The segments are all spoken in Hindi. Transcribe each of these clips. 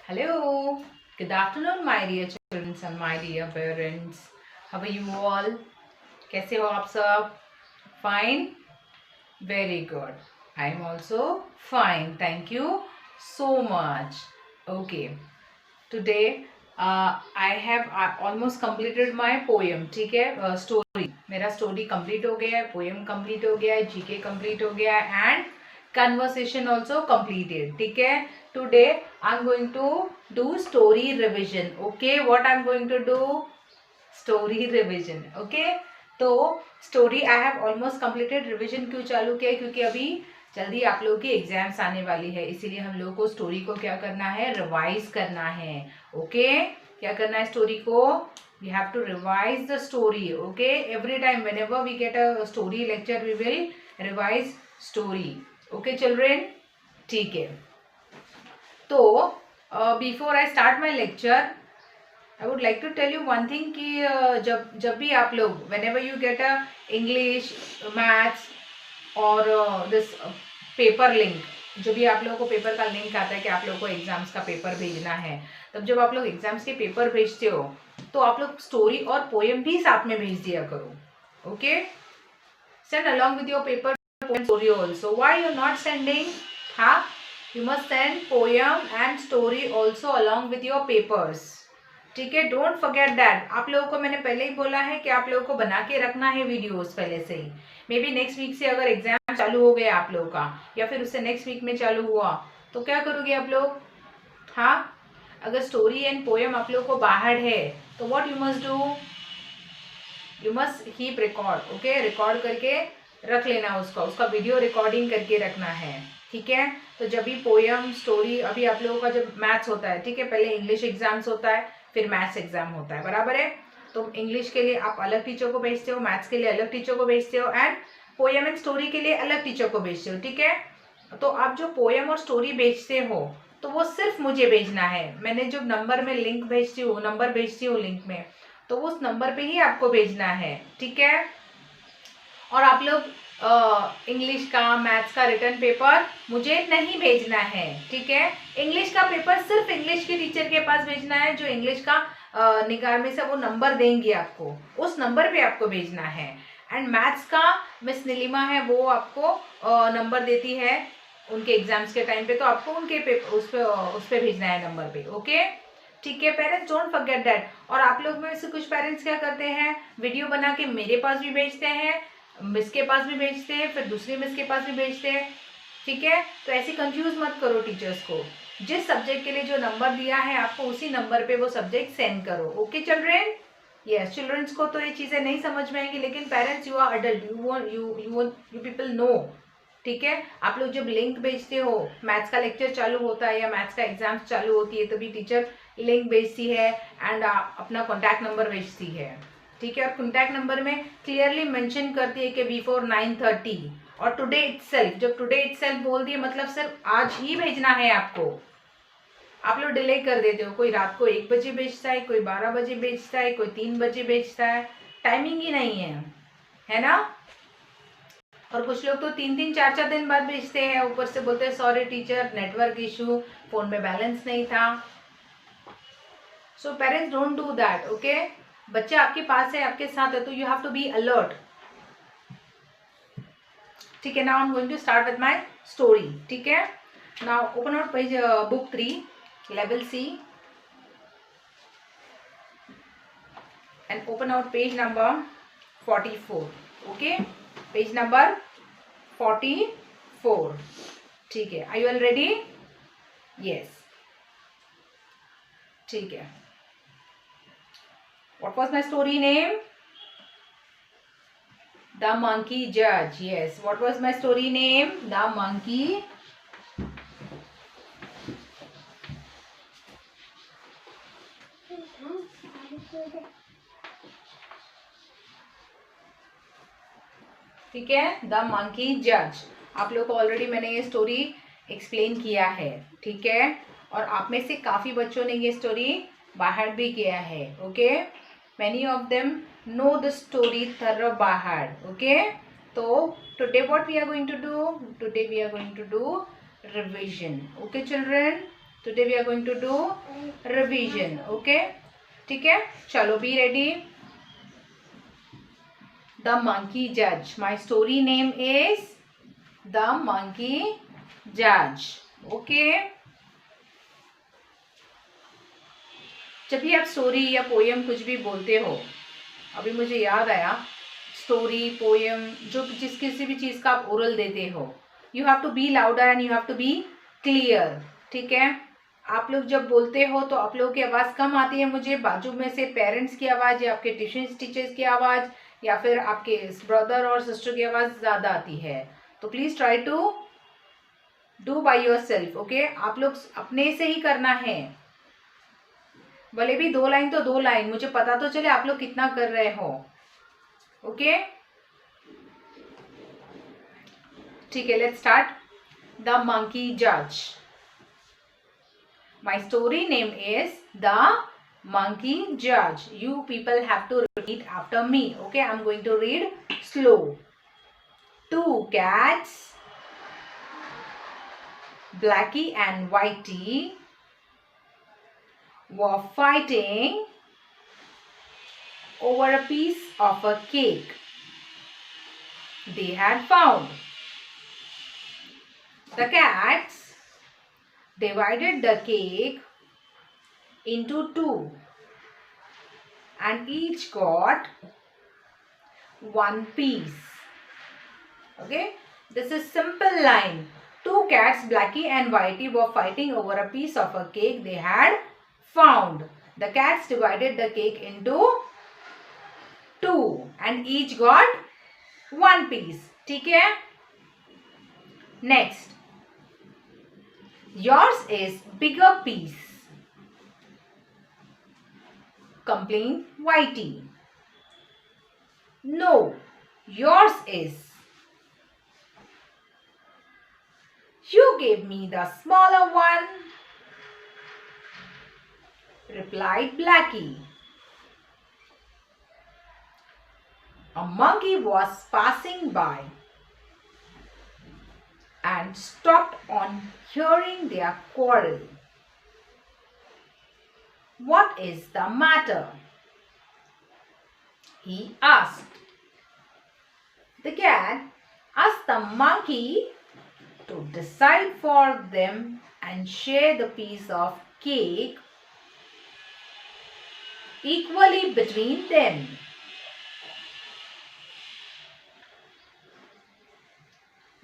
Hello, good afternoon, my dear children and my dear parents. How are you all? कैसे हो आप सब? Fine? Very good. I am also fine. Thank you so much. Okay. Today I have almost completed my poem. ठीक है? Story. मेरा story complete हो गया है, poem complete हो गया है, GK complete हो गया है and conversation also completed. ठीक है? Today I'm going to do story revision. Okay? What I'm going to do? Story revision. Okay? तो story I have almost completed. Revision क्यों चालू किया है? क्योंकि अभी जल्दी आप लोगों की एग्जाम्स आने वाली है, इसीलिए हम लोगों को स्टोरी को क्या करना है? रिवाइज करना है. ओके? क्या करना है स्टोरी को? We have to revise the story. Okay? Every time whenever we get a story lecture we will revise story. Okay children? ठीक है. तो before I start my lecture I would like to tell you one thing कि जब भी आप लोग whenever you get a English, maths और दिस पेपर लिंक, जो भी आप लोगों को पेपर का लिंक आता है कि आप लोगों को एग्जाम्स का पेपर भेजना है, तब जब आप लोग एग्जाम्स के पेपर भेजते हो तो आप लोग स्टोरी और पोएम भी साथ में भेज दिया करो. Okay? Send along with your paper poem story also. Why you not sending? हाँ, you must send poem and story also along with your papers. ठीक है? Don't forget that. आप लोगों को मैंने पहले ही बोला है कि आप लोगों को बना के रखना है वीडियोस पहले से ही. मे बी नेक्स्ट वीक से अगर एग्जाम चालू हो गया आप लोगों का, या फिर उससे नेक्स्ट वीक में चालू हुआ, तो क्या करोगे आप लोग? हाँ, अगर स्टोरी एंड पोएम आप लोगों को बाहर है तो what you must do? You must keep record. Okay? Record करके रख लेना उसका वीडियो रिकॉर्डिंग करके रखना है. ठीक है? तो जब भी पोएम, स्टोरी, अभी आप लोगों का जब मैथ्स होता है, ठीक है, पहले इंग्लिश एग्जाम्स होता है, फिर मैथ्स एग्जाम होता है, बराबर है? तो इंग्लिश के लिए आप अलग टीचर को भेजते हो, मैथ्स के लिए अलग टीचर को भेजते हो, एंड पोएम एंड स्टोरी के लिए अलग टीचर को भेजते हो. ठीक है? तो आप जो पोएम और स्टोरी भेजते हो तो वो सिर्फ मुझे भेजना है. मैंने जो नंबर में लिंक भेजती हूँ, नंबर भेजती हूँ लिंक में, तो उस नंबर पे ही आपको भेजना है. ठीक है? और आप लोग इंग्लिश का, मैथ्स का रिटर्न पेपर मुझे नहीं भेजना है. ठीक है? इंग्लिश का पेपर सिर्फ इंग्लिश के टीचर के पास भेजना है, जो इंग्लिश का निगाह में से वो नंबर देंगी आपको, उस नंबर पे आपको भेजना है. एंड मैथ्स का मिस नीलिमा है, वो आपको नंबर देती है उनके एग्जाम्स के टाइम पे, तो आपको उनके पेपर उस पे भेजना है नंबर पे. ओके? ठीक है पेरेंट्स? Don't forget that. और आप लोग में से कुछ पेरेंट्स क्या करते हैं, वीडियो बना के मेरे पास भी भेजते हैं, मिस के पास भी भेजते हैं, फिर दूसरी मिस के पास भी भेजते हैं. ठीक है? तो ऐसे कंफ्यूज मत करो टीचर्स को. जिस सब्जेक्ट के लिए जो नंबर दिया है आपको, उसी नंबर पे वो सब्जेक्ट सेंड करो. Okay children? यस, चिल्ड्रंस को तो ये चीजें नहीं समझ में आएंगी, लेकिन parents, you are adult, you people know. ठीक है? आप लोग जब लिंक भेजते हो, मैथ्स का लेक्चर चालू होता है या मैथ्स का एग्जाम चालू होती है, तभी टीचर लिंक भेजती है एंड अपना कॉन्टैक्ट नंबर भेजती है. ठीक है? और कॉन्टैक्ट नंबर में क्लियरली मेंशन करती है कि बिफोर 9:30 और टुडे इटसेल्फ. जब टुडे इटसेल्फ बोल दिए मतलब सिर्फ आज ही भेजना है आपको. आप लोग डिले कर देते हो, कोई रात को 1 बजे भेजता है, कोई 12 बजे भेजता है, कोई 3 बजे भेजता है. टाइमिंग ही नहीं है ना? और कुछ लोग तो 3-3, 4-4 दिन बाद भेजते हैं, ऊपर से बोलते हैं sorry teacher, network issue, phone में बैलेंस नहीं था. So parents don't do that. Okay? बच्चे आपके पास है, आपके साथ है, तो you have to be alert. ठीक है? Now I am going to start with my story. ठीक है? Now open out page book 3, level C, and open out page number 44. Okay? Page number 44. ठीक है? Are you all ready? Yes. ठीक है. What was my story name? The Monkey Judge. Yes. What was my story name? The Monkey. ठीक है? द मंकी जज. आप लोग को ऑलरेडी मैंने ये स्टोरी एक्सप्लेन किया है. ठीक है? और आप में से काफी बच्चों ने ये स्टोरी बाहर भी किया है. Okay? Many of them know the story through बाहर. ओके? तो today what we are going to do? Today we are going to do revision. Okay children? Today we are going to do revision. Okay, ठीक है, चलो, be ready. The Monkey Judge. My story name is The Monkey Judge. Okay. जब भी आप स्टोरी या पोएम कुछ भी बोलते हो, अभी मुझे याद आया, स्टोरी पोएम जो जिस किसी भी चीज़ का आप ओरल देते हो, you have to be louder and you have to be clear. ठीक है, आप लोग जब बोलते हो तो आप लोगों की आवाज़ कम आती है, मुझे बाजू में से पेरेंट्स की आवाज़ या आपके ट्यूशन टीचर्स की आवाज़ या फिर आपके ब्रदर और सिस्टर की आवाज़ ज़्यादा आती है. तो please try to do by yourself. Okay, आप लोग अपने से ही करना है, भले भी 2 लाइन तो 2 लाइन, मुझे पता तो चले आप लोग कितना कर रहे हो. ओके, ठीक है, लेट्स स्टार्ट. द मंकी जज. My story name is The Monkey Judge. You people have to repeat after me. Okay, I'm going to read slow. 2 cats, Blackie and Whitey, were fighting over a piece of a cake they had found. The cats divided the cake into 2 and each got 1 piece. Okay, this is simple line. 2 cats, Blackie and Whitey, were fighting over a piece of a cake they had found. The cats divided the cake into 2 and each got 1 piece. ठीक है, next. Yours is bigger piece, complained Whitey. No, yours is. You gave me the smaller one, replied Blackie. A monkey was passing by and stopped on hearing their quarrel. What is the matter? He asked. The cat asked the monkey to decide for them and share the piece of cake equally between them.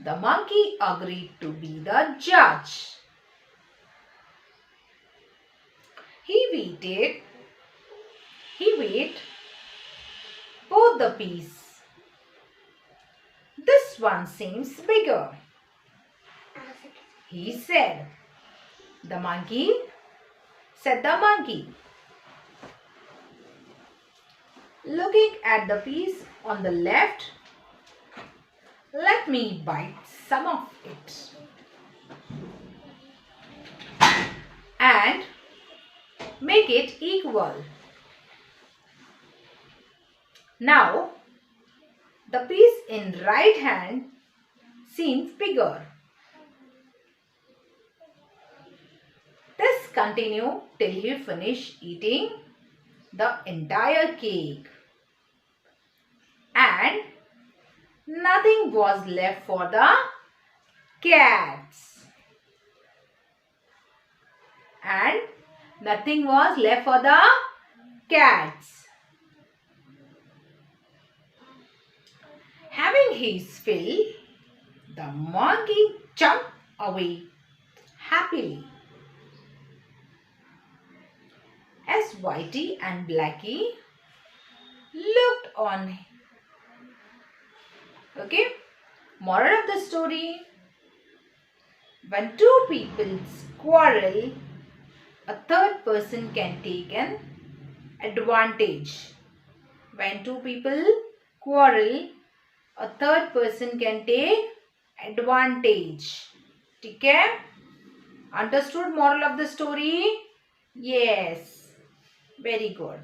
The monkey agreed to be the judge. He weighed both the piece. This one seems bigger, he said. The monkey said the monkey. Looking at the piece on the left, let me bite some of it and make it equal. Now, the piece in right hand seems bigger. This continue till you finish eating the entire cake. And nothing was left for the cats. And nothing was left for the cats. Having his fill, the monkey jumped away happily. As Whitey and Blackie looked on. Okay, moral of the story: when 2 people quarrel, a third person can take an advantage. When 2 people quarrel, a third person can take advantage. ठीक है? Understood moral of the story? Yes. Very good.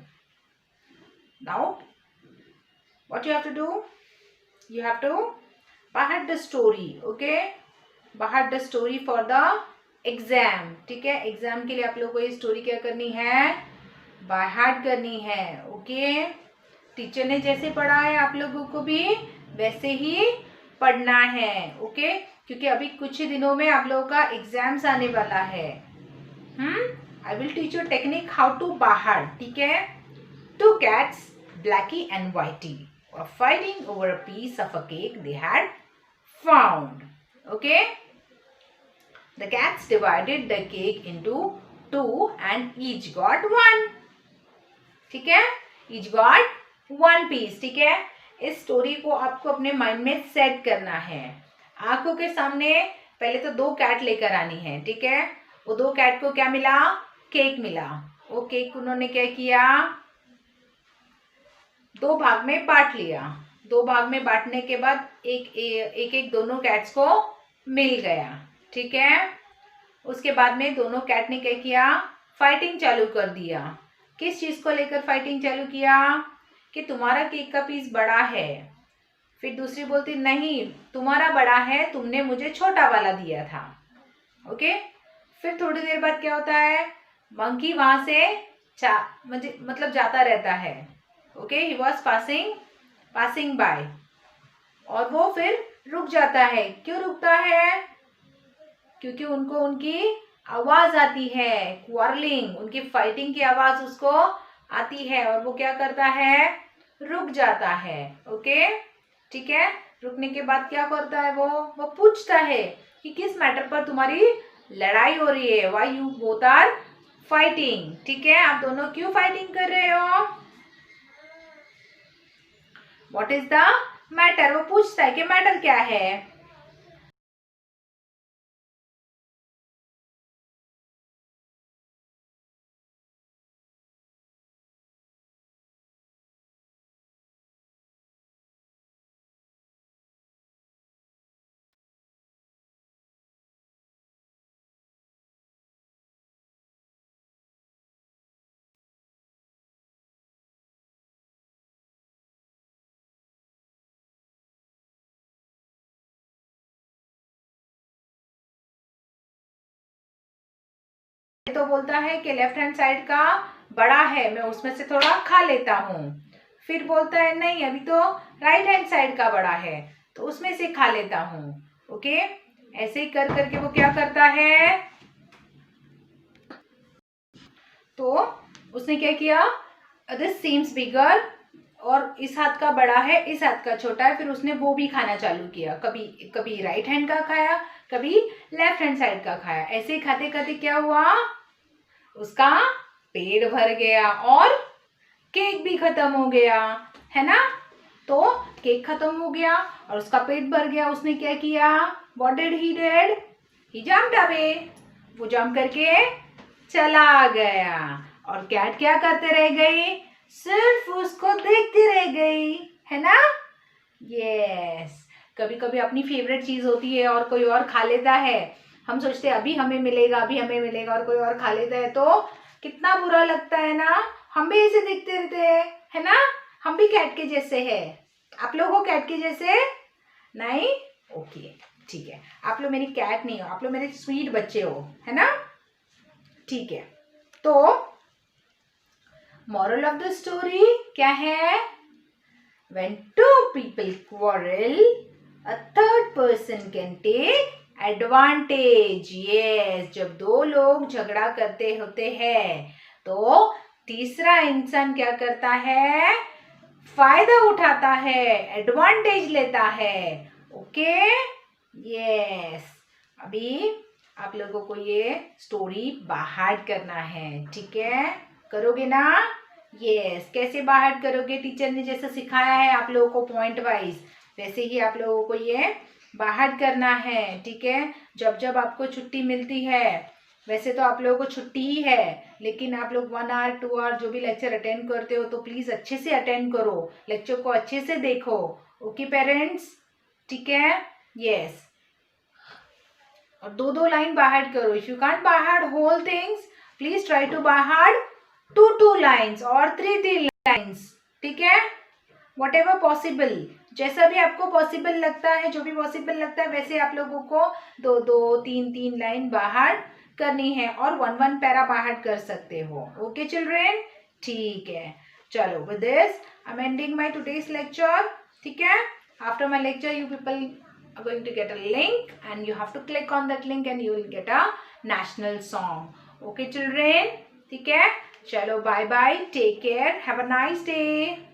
Now, what you have to do? You have to bahad the story. Okay? Bahad the story for the exam, ठीक है। एग्जाम के लिए आप लोगों को ये स्टोरी क्या करनी है, बाय हार्ट करनी है। ओके, टीचर ने जैसे पढ़ा है आप लोगों को भी वैसे ही पढ़ना है। ओके, क्योंकि अभी कुछ ही दिनों में आप लोगों का एग्जाम्स आने वाला है। I will teach you technique how to by heart, ठीक है। Two cats, Blackie and Whitey, were fighting over a piece of a cake they had found. Okay, the cats divided the cake into two and each got one. ठीक है, each got one piece. ठीक है, इस स्टोरी को आपको अपने माइंड में सेट करना है। आंखों के सामने पहले तो दो कैट लेकर आनी है, ठीक है। वो दो कैट को क्या मिला, केक मिला। वो केक उन्होंने क्या किया, दो भाग में बांट लिया। दो भाग में बांटने के बाद एक दोनों कैट्स को मिल गया, ठीक है। उसके बाद में दोनों कैट ने क्या किया, फाइटिंग चालू कर दिया। किस चीज को लेकर फाइटिंग चालू किया, कि तुम्हारा केक का पीस बड़ा है। फिर दूसरी बोलती नहीं तुम्हारा बड़ा है, तुमने मुझे छोटा वाला दिया था। ओके, फिर थोड़ी देर बाद क्या होता है, मंकी वहां से मतलब जाता रहता है। Okay, he was passing by, और वो फिर रुक जाता है। क्यों रुकता है, क्योंकि उनको उनकी आवाज आती है, क्वारलिंग, उनकी फाइटिंग की आवाज उसको आती है, और वो क्या करता है, रुक जाता है। ओके, ठीक है। रुकने के बाद क्या करता है, वो पूछता है कि किस मैटर पर तुम्हारी लड़ाई हो रही है, why you both are fighting. ठीक है, आप दोनों क्यों फाइटिंग कर रहे हो, व्हाट इज द मैटर। वो पूछता है कि मैटर क्या है। तो बोलता है कि लेफ्ट हैंड साइड का बड़ा है, मैं उसमें से थोड़ा खा लेता हूँ। फिर बोलता है नहीं अभी तो राइट हैंड साइड का बड़ा है, तो उसमें से खा लेता हूँ। ओके, ऐसे ही कर करके वो क्या करता है, तो उसने क्या किया, दिस सीम्स बिगर, और इस हाथ का बड़ा है इस हाथ का छोटा है। फिर उसने वो भी खाना चालू किया, कभी राइट हैंड का खाया, कभी लेफ्ट हैंड साइड का खाया। ऐसे ही खाते खाते क्या हुआ, उसका पेट भर गया और केक भी खत्म हो गया, है ना। तो केक खत्म हो गया और उसका पेट भर गया। उसने क्या किया, what did he did, he jumped away, वो जंप करके चला गया। और कैट क्या करते रह गई, सिर्फ उसको देखती रह गई, है ना। यस, कभी कभी अपनी फेवरेट चीज होती है और कोई और खा लेता है, हम सोचते हैं अभी हमें मिलेगा अभी हमें मिलेगा, और कोई और खा लेता है तो कितना बुरा लगता है ना। हम भी ऐसे देखते रहते हैं, है ना। हम भी कैट के जैसे हैं। आप लोग हो कैट के जैसे नहीं, ओके ठीक है, आप लोग मेरी कैट नहीं हो, आप लोग मेरे स्वीट बच्चे हो, है ना। ठीक है, तो मॉरल ऑफ द स्टोरी क्या है, when two people quarrel a third person can take advantage. yes, जब दो लोग झगड़ा करते होते हैं तो तीसरा इंसान क्या करता है, फायदा उठाता है, एडवांटेज लेता है। ओके, यस, अभी आप लोगों को ये स्टोरी बाहर करना है, ठीक है, करोगे ना। यस, कैसे बाहर करोगे, टीचर ने जैसे सिखाया है आप लोगों को पॉइंट वाइज, वैसे ही आप लोगों को ये बाहर करना है, ठीक है। जब जब आपको छुट्टी मिलती है, वैसे तो आप लोगों को छुट्टी ही है, लेकिन आप लोग 1 आवर 2 आवर जो भी लेक्चर अटेंड करते हो तो प्लीज अच्छे से अटेंड करो, लेक्चर को अच्छे से देखो। ओके पेरेंट्स, ठीक है। यस, और दो लाइन बाहर करो। इफ यू कांट बाहर whole things, please try to बाहर 2 लाइन्स और 3 लाइन्स, ठीक है, वट एवर पॉसिबल। जैसा भी आपको पॉसिबल लगता है, जो भी पॉसिबल लगता है वैसे आप लोगों को 2-2, 3-3 लाइन बाहर करनी है और 1-1 पैरा बाहर कर सकते हो. ओके चिल्ड्रेन, ठीक है. चलो, with this I am ending my today's lecture. ठीक है. After my lecture you people are going to get a link and you have to click on that link and you will get a national song. Okay children, ठीक है. चलो, bye bye, take care, have a nice day.